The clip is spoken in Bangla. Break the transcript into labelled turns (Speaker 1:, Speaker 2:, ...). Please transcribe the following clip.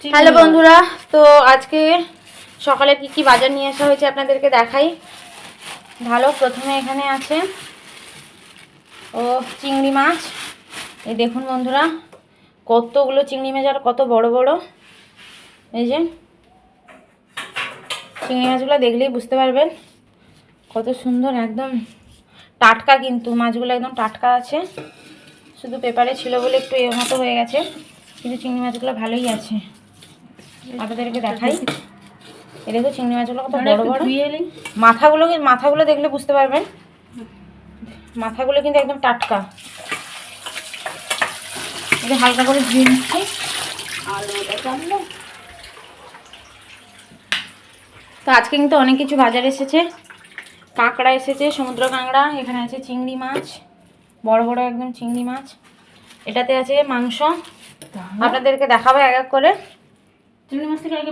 Speaker 1: হ্যালো বন্ধুরা, তো আজকে সকালে কি কি বাজার নিয়ে আসা হয়েছে আপনাদেরকে দেখাই। ভালো, প্রথমে এখানে আছে চিংড়ি মাছ। এই দেখুন বন্ধুরা, কতগুলো চিংড়ি মাছ আর কত বড় বড়। এই যে চিংড়ি মাছগুলো দেখলেই বুঝতে পারবেন কত সুন্দর, একদম টাটকা, কিন্তু মাছগুলো একদম টাটকা আছে। শুধু পেপারে ছিল বলে একটু এর মতো হয়ে গেছে, কিন্তু চিংড়ি মাছগুলো ভালোই আছে। আপনাদেরকে দেখাই। এই দেখো চিংড়ি মাছগুলো কত বড় বড়। মাথাগুলো দেখলে বুঝতে পারবেন, মাথাগুলো কিন্তু একদম টাটকা। এটা হালকা করে ধুয়ে নিচ্ছি। তো আজকে কিন্তু অনেক কিছু বাজার এসেছে। কাঁকড়া এসেছে, সমুদ্র কাঁকড়া। এখানে আছে চিংড়ি মাছ, বড় বড় একদম চিংড়ি মাছ। এটাতে আছে মাংস, আপনাদেরকে দেখাবো এক এক করে। চিংড়ি মাছ থেকে আগে